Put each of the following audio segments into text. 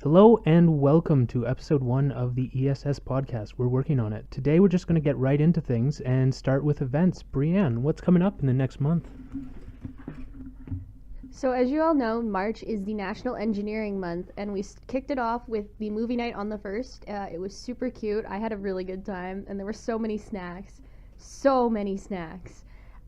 Hello and welcome to episode 1 of the ESS podcast. We're working on it. Today we're just going to get right into things and start with events. Brianne, what's coming up in the next month? So as you all know, March is the National Engineering Month, and we kicked it off with the movie night on the 1st. It was super cute. I had a really good time, and there were so many snacks. So many snacks.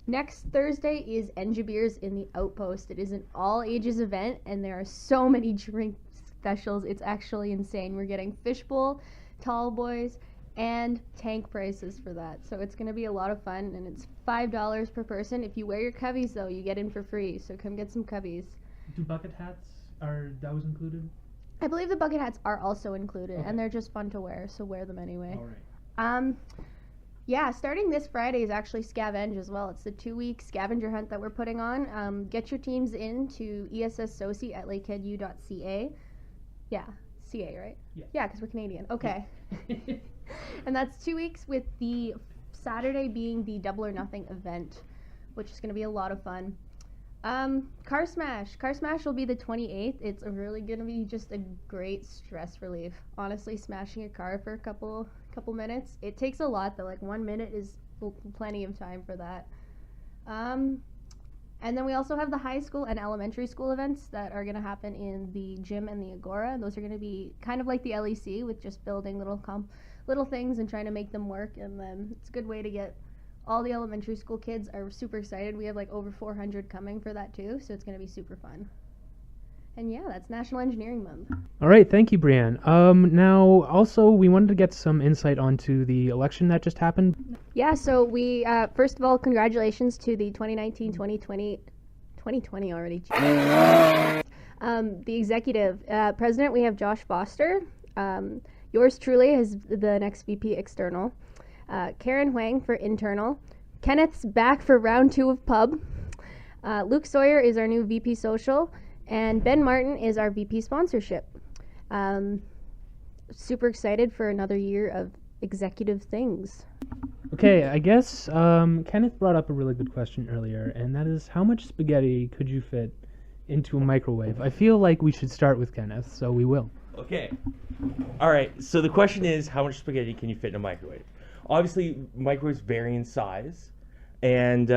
Next Thursday is Engibeers in the Outpost. It is an all-ages event, and there are so many drink specials. It's actually insane. We're getting fishbowl, tall boys, and tank prices for that. So it's going to be a lot of fun, and it's $5 per person. If you wear your cubbies, though, you get in for free. So come get some cubbies. Do bucket hats, are those included? I believe the bucket hats are also included, Okay. And they're just fun to wear, so wear them anyway. All right. Yeah, starting this Friday is actually Scavenge as well. It's the 2-week scavenger hunt that we're putting on. Get your teams in to ess.lusu at Lakehead.ca. Yeah, CA, right? Yeah, because we're Canadian. Okay. And that's 2 weeks, with the Saturday being the Double or Nothing event, which is going to be a lot of fun. Car Smash. Car Smash will be the 28th. It's really going to be just a great stress relief. Honestly, smashing a car for a couple minutes. It takes a lot, though. Like 1 minute is plenty of time for that. And then we also have the high school and elementary school events that are going to happen in the gym and the Agora. Those are going to be kind of like the LEC, with just building little things and trying to make them work. And then it's a good way to get all the elementary school kids are super excited. We have like over 400 coming for that too, so it's going to be super fun. And yeah, that's National Engineering Month. All right, thank you, Brianne. Now, also, we wanted to get some insight onto the election that just happened. Yeah, so we, first of all, congratulations to the 2019-2020 already. The executive president, we have Josh Foster. Yours truly is the next VP external. Karen Huang for internal. Kenneth's back for round 2 of pub. Luke Sawyer is our new VP social. And Ben Martin is our VP sponsorship. Super excited for another year of executive things. Okay, I guess Kenneth brought up a really good question earlier, and that is, how much spaghetti could you fit into a microwave? I feel like we should start with Kenneth, so we will. Okay. All right, so the question is, how much spaghetti can you fit in a microwave? Obviously, microwaves vary in size, and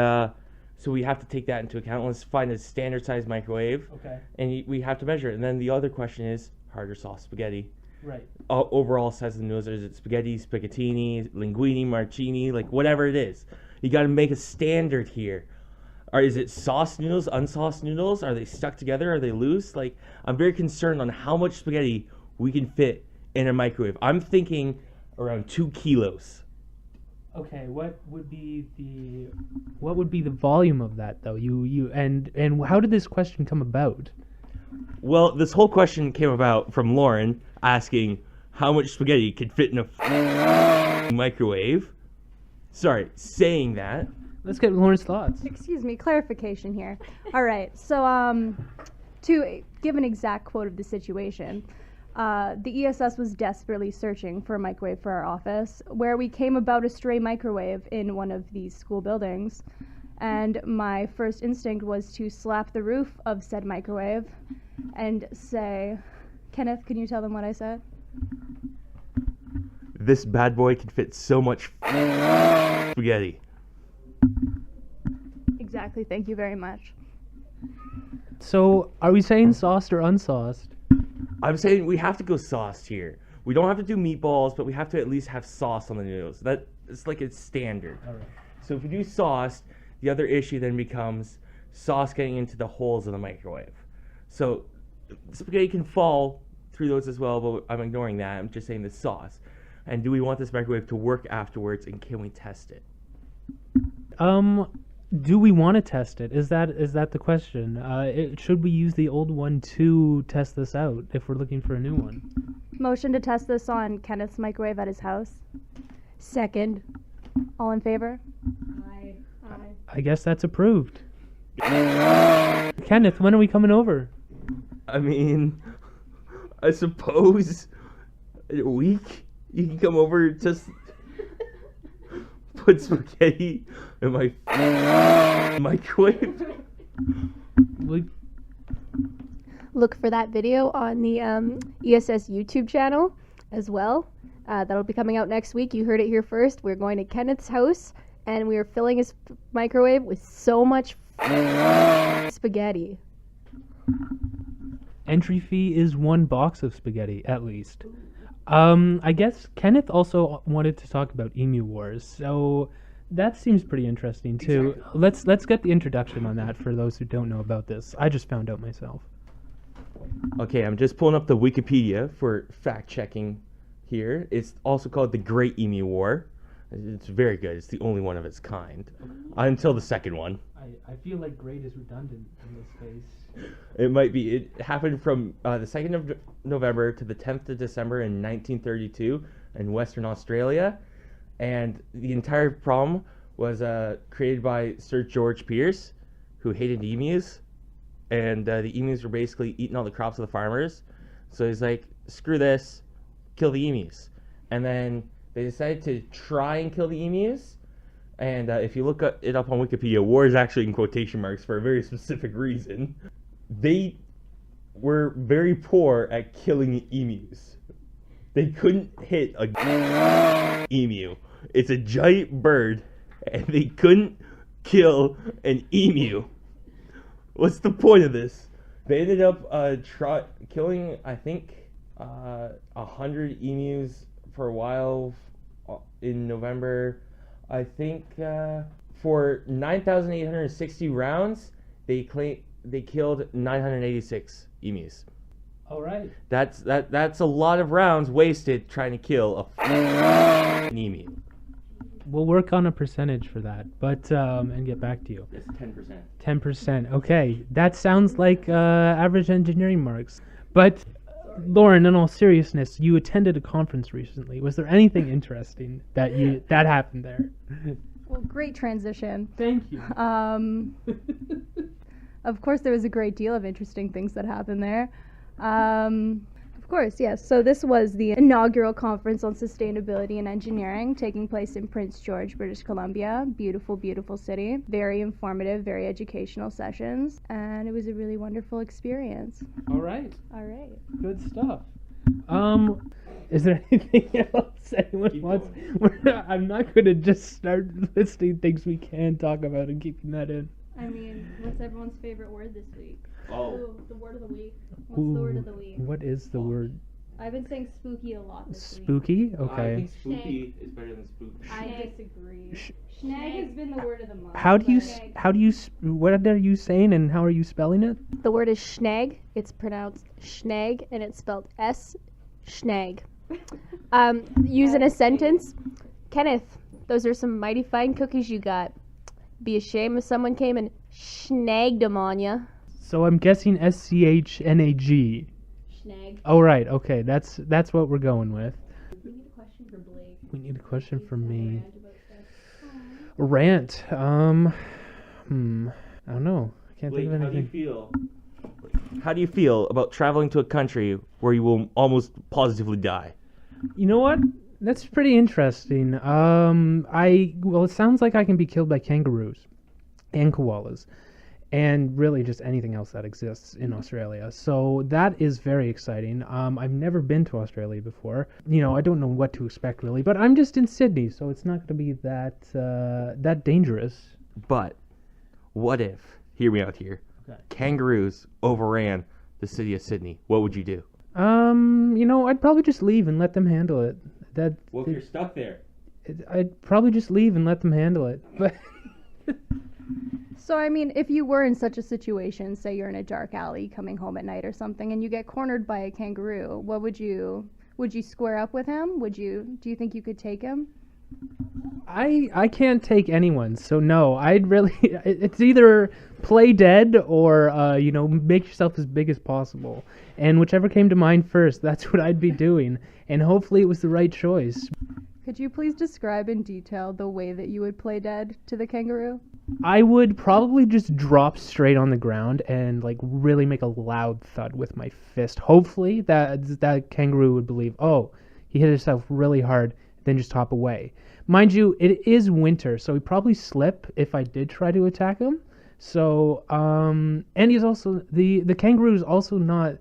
so we have to take that into account. Let's find a standard size microwave, Okay. and we have to measure it. And then the other question is, hard or soft spaghetti? Right. Overall size of the noodles, is it spaghetti, spaghettini, linguine, marcini, like whatever it is. You got to make a standard here. Or is it sauce noodles, unsauced noodles? Are they stuck together? Are they loose? Like, I'm very concerned on how much spaghetti we can fit in a microwave. I'm thinking around 2 kilos. Okay, what would be the volume of that, though? And how did this question come about? Well, this whole question came about from Lauren asking how much spaghetti could fit in a microwave. Sorry, saying that. Let's get Lauren's thoughts. Excuse me, clarification here. All right, so to give an exact quote of the situation, the ESS was desperately searching for a microwave for our office, where we came about a stray microwave in one of these school buildings. And my first instinct was to slap the roof of said microwave and say, Kenneth, can you tell them what I said? This bad boy can fit so much spaghetti. Exactly, thank you very much. So, are we saying sauced or unsauced? I'm saying we have to go sauced here. We don't have to do meatballs, but we have to at least have sauce on the noodles. That it's like it's standard. All right. So if we do sauced, the other issue then becomes sauce getting into the holes of the microwave. So spaghetti can fall through those as well, but I'm ignoring that. I'm just saying the sauce. And do we want this microwave to work afterwards, and can we test it? Do we want to test it? Is that the question? Should we use the old one to test this out if we're looking for a new one? Motion to test this on Kenneth's microwave at his house. Second. All in favor? Aye. I guess that's approved. Kenneth, when are we coming over? I mean, I suppose in a week you can come over, just put spaghetti in my microwave. look for that video on the ESS YouTube channel as well. That'll be coming out next week. You heard it here first. We're going to Kenneth's house, and we are filling his microwave with so much spaghetti. Entry fee is 1 box of spaghetti, at least. I guess Kenneth also wanted to talk about Emu Wars, so that seems pretty interesting too. Exactly. Let's get the introduction on that for those who don't know about this. I just found out myself. Okay, I'm just pulling up the Wikipedia for fact checking here. It's also called the Great Emu War. It's very good. It's the only one of its kind. Until the second one. I feel like great is redundant in this case. It might be. It happened from the 2nd of November to the 10th of December in 1932 in Western Australia. And the entire problem was created by Sir George Pierce, who hated emus. And the emus were basically eating all the crops of the farmers. So he's like, screw this, kill the emus. And then they decided to try and kill the emus. And if you look it up on Wikipedia, war is actually in quotation marks for a very specific reason. They were very poor at killing emus. They couldn't hit a emu. It's a giant bird, and they couldn't kill an emu. What's the point of this? They ended up killing, I think, 100 emus for a while in November. I think for 9,860 rounds, they killed 986 emus. All right. That's a lot of rounds wasted trying to kill an emu. We'll work on a percentage for that, but and get back to you. It's 10%. 10%. Okay, that sounds like average engineering marks. But Lauren, in all seriousness, you attended a conference recently. Was there anything interesting that happened there? Well, great transition. Thank you. Of course, there was a great deal of interesting things that happened there. Of course, yes. So this was the inaugural conference on sustainability and engineering taking place in Prince George, British Columbia. Beautiful, beautiful city. Very informative, very educational sessions. And it was a really wonderful experience. All right. All right. Good stuff. Is there anything else anyone Keep wants? I'm not going to just start listing things we can talk about and keeping that in. I mean, what's everyone's favorite word this week? Oh. Ooh, the word of the week. What's the word of the week? What is the word? I've been saying spooky a lot this Spooky? I Okay. think spooky is better than spook. week. I disagree. Schnag has been the word of the month. What are you saying and how are you spelling it? The word is schnag. It's pronounced schnag, and it's spelled schnag. Use in a sentence. Kenneth, those are some mighty fine cookies you got. Be a shame if someone came and schnagged them on ya. So I'm guessing SCHNAG. Schnag. Oh right, okay, that's what we're going with. We need a question for Blake. We need a question from me. Rant about stuff. Rant. I don't know. I can't Blake, think of how do you anything. feel? How do you feel about traveling to a country where you will almost positively die? You know what? That's pretty interesting. It sounds like I can be killed by kangaroos and koalas and really just anything else that exists in Australia. So that is very exciting. I've never been to Australia before. I don't know what to expect really, but I'm just in Sydney, so it's not going to be that dangerous. But what if, hear me out here, Okay. kangaroos overran the city of Sydney? What would you do? I'd probably just leave and let them handle it. Well, if you're stuck there. I'd probably just leave and let them handle it. But So, I mean, if you were in such a situation, say you're in a dark alley coming home at night or something, and you get cornered by a kangaroo, what would you square up with him? Do you think you could take him? I can't take anyone, so no. I'd really. It's either play dead or make yourself as big as possible, and whichever came to mind first, that's what I'd be doing. And hopefully, it was the right choice. Could you please describe in detail the way that you would play dead to the kangaroo? I would probably just drop straight on the ground and really make a loud thud with my fist. Hopefully, that kangaroo would believe, oh, he hit himself really hard, then just hop away. Mind you, it is winter, so he'd probably slip if I did try to attack him. So, and he's also the kangaroo is also not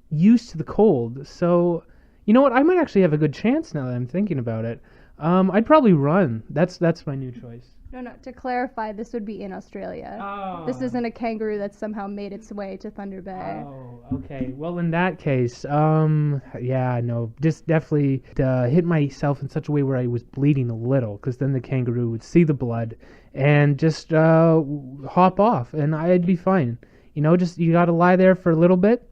used to the cold. So, you know what? I might actually have a good chance now that I'm thinking about it. I'd probably run. That's my new choice. No, to clarify, this would be in Australia. Oh. This isn't a kangaroo that somehow made its way to Thunder Bay. Oh, okay. Well, in that case, yeah, no, just definitely hit myself in such a way where I was bleeding a little, because then the kangaroo would see the blood and just hop off, and I'd be fine. You know, just you gotta lie there for a little bit,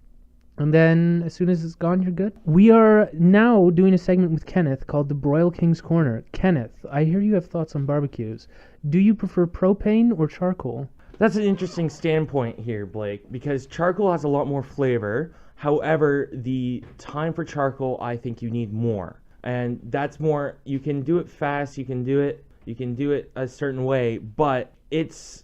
and then as soon as it's gone, you're good. We are now doing a segment with Kenneth called the Broil King's Corner. Kenneth, I hear you have thoughts on barbecues. Do you prefer propane or charcoal? That's an interesting standpoint here, Blake, because charcoal has a lot more flavor. However, the time for charcoal, I think you need more. And that's more, you can do it fast, you can do it a certain way, but it's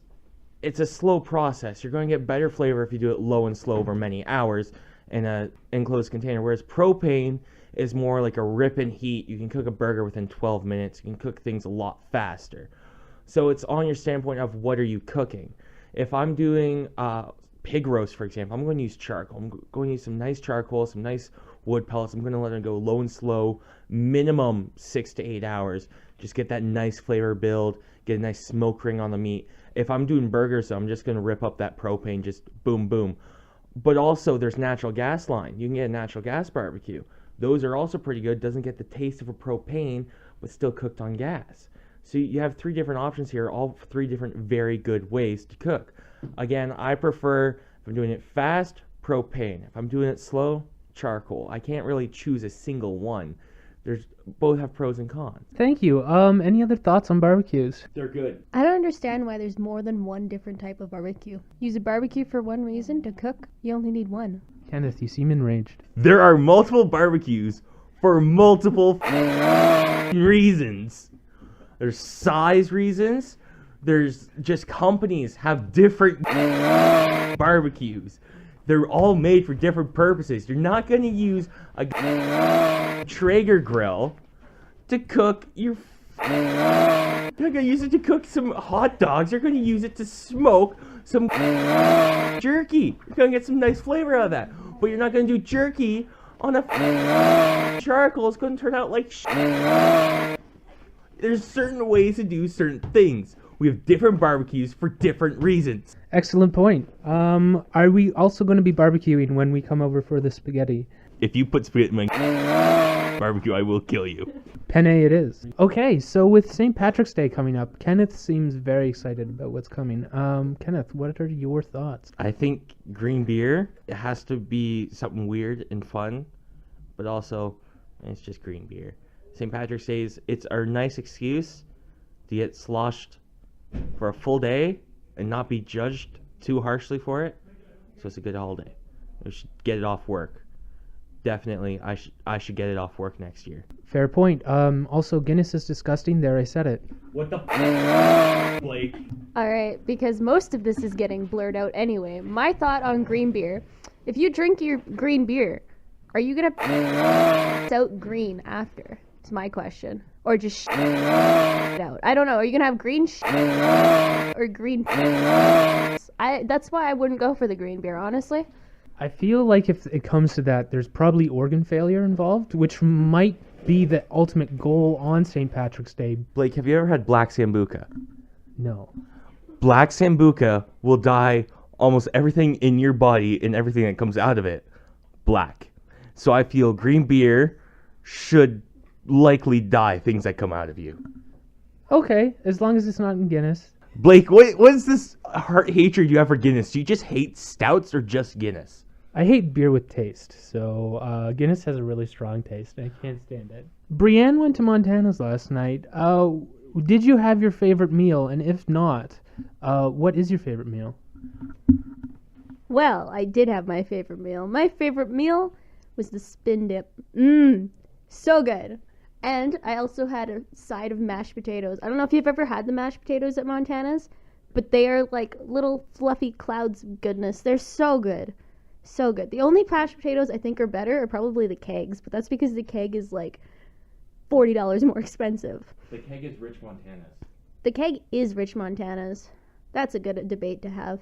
a slow process. You're going to get better flavor if you do it low and slow over many hours in a enclosed container, whereas propane is more like a rip and heat. You can cook a burger within 12 minutes. You can cook things a lot faster. So it's on your standpoint of what are you cooking. If I'm doing pig roast, for example, I'm going to use charcoal. I'm going to use some nice charcoal, some nice wood pellets. I'm going to let it go low and slow, minimum 6 to 8 hours. Just get that nice flavor build, get a nice smoke ring on the meat. If I'm doing burgers, so I'm just going to rip up that propane, just boom, boom. But also, there's natural gas line. You can get a natural gas barbecue. Those are also pretty good. Doesn't get the taste of a propane, but still cooked on gas. So you have 3 different options here, all 3 different very good ways to cook. Again, I prefer, if I'm doing it fast, propane. If I'm doing it slow, charcoal. I can't really choose a single one. Both have pros and cons. Thank you. Any other thoughts on barbecues? They're good. I don't understand why there's more than one different type of barbecue. Use a barbecue for one reason. To cook, you only need one. Kenneth, you seem enraged. There are multiple barbecues for multiple reasons. There's size reasons. There's just companies have different barbecues. They're all made for different purposes. You're not going to use a Traeger grill to cook your... You're not going to use it to cook some hot dogs. You're going to use it to smoke some jerky. You're going to get some nice flavor out of that. But you're not going to do jerky on a charcoal. It's going to turn out like There's certain ways to do certain things. We have different barbecues for different reasons. Excellent point. Are we also going to be barbecuing when we come over for the spaghetti? If you put spaghetti in my barbecue, I will kill you. Penne it is. Okay, so with St. Patrick's Day coming up, Kenneth seems very excited about what's coming. Kenneth, what are your thoughts? I think green beer, it has to be something weird and fun, but also it's just green beer. St. Patrick's Day it's our nice excuse to get sloshed for a full day and not be judged too harshly for it. So it's a good holiday. We should get it off work. Definitely, I should get it off work next year. Fair point. Also, Guinness is disgusting. There, I said it. What the Blake? Alright, because most of this is getting blurred out anyway. My thought on green beer. If you drink your green beer, are you going to out green after? It's my question. Or just it out. I don't know. Are you going to have green or green? That's why I wouldn't go for the green beer, honestly. I feel like if it comes to that, there's probably organ failure involved, which might be the ultimate goal on St. Patrick's Day. Blake, have you ever had black Sambuca? No. Black Sambuca will dye almost everything in your body and everything that comes out of it black. So I feel green beer should likely dye things that come out of you. Okay, as long as it's not in Guinness. Blake, what is this hatred you have for Guinness? Do you just hate stouts or just Guinness? I hate beer with taste, so Guinness has a really strong taste, and I can't stand it. Brienne went to Montana's last night. Did you have your favorite meal? And if not, what is your favorite meal? Well, I did have my favorite meal. My favorite meal was the spin dip. So good. And I also had a side of mashed potatoes. I don't know if you've ever had the mashed potatoes at Montana's, but they are like little fluffy clouds of goodness. They're so good. So good. The only mashed potatoes I think are better are probably the kegs, but that's because the keg is like $40 more expensive. The keg is Rich Montana's. The keg is Rich Montana's. That's a good debate to have.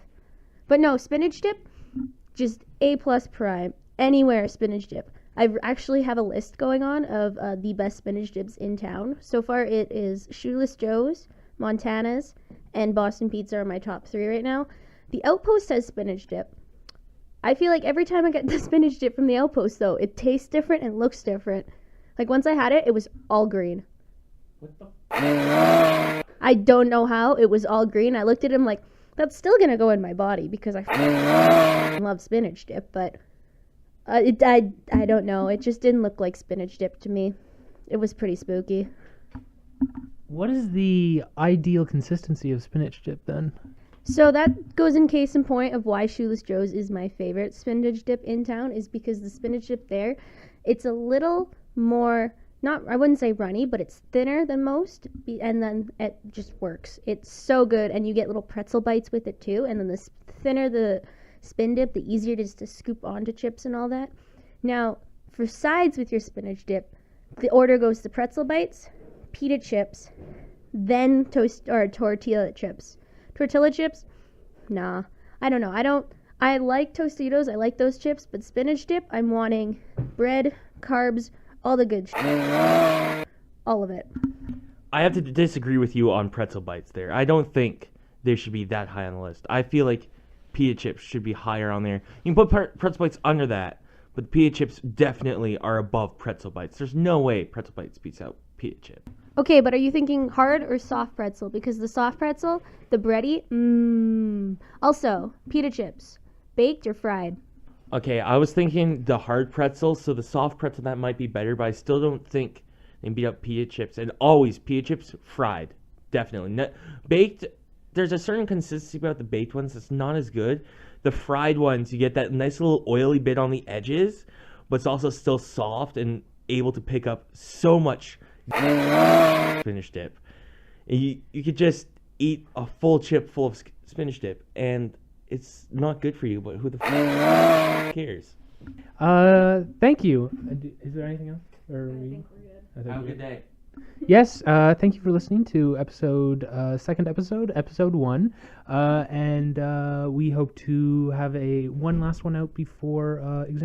But no, spinach dip, just A plus prime. Anywhere spinach dip. I actually have a list going on of the best spinach dips in town. So far, it is Shoeless Joe's, Montana's, and Boston Pizza are my top 3 right now. The Outpost has spinach dip. I feel like every time I get the spinach dip from the Outpost, though, it tastes different and looks different. Like, once I had it, it was all green. What the? I don't know how. It was all green. I looked at him like, that's still going to go in my body because I love spinach dip, but I don't know. It just didn't look like spinach dip to me. It was pretty spooky. What is the ideal consistency of spinach dip then? So that goes in case in point of why Shoeless Joe's is my favorite spinach dip in town, is because the spinach dip there, it's a little more, not, I wouldn't say runny, but it's thinner than most, and then it just works. It's so good, and you get little pretzel bites with it too, and then the thinner the spin dip, the easier it is to scoop onto chips and all that. Now, for sides with your spinach dip, the order goes to pretzel bites, pita chips, then tortilla chips. Tortilla chips? Nah. I don't know. I like Tostitos. I like those chips. But spinach dip, I'm wanting bread, carbs, all the good shit. All of it. I have to disagree with you on pretzel bites there. I don't think they should be that high on the list. I feel like pita chips should be higher on there. You can put pretzel bites under that, but pita chips definitely are above pretzel bites. There's no way pretzel bites beats out pita chip. Okay, but are you thinking hard or soft pretzel? Because the soft pretzel, the bready, Also, pita chips, baked or fried? Okay, I was thinking the hard pretzel, so the soft pretzel, that might be better, but I still don't think they beat up pita chips. And always, pita chips, fried. Definitely. Baked, there's a certain consistency about the baked ones that's not as good. The fried ones, you get that nice little oily bit on the edges, but it's also still soft and able to pick up so much spinach dip. You could just eat a full chip full of spinach dip, and it's not good for you, but who the cares? Thank you. Is there anything else? I think we're good. Have a good day. Yes, thank you for listening to second episode 1. And we hope to have one last one out before exam.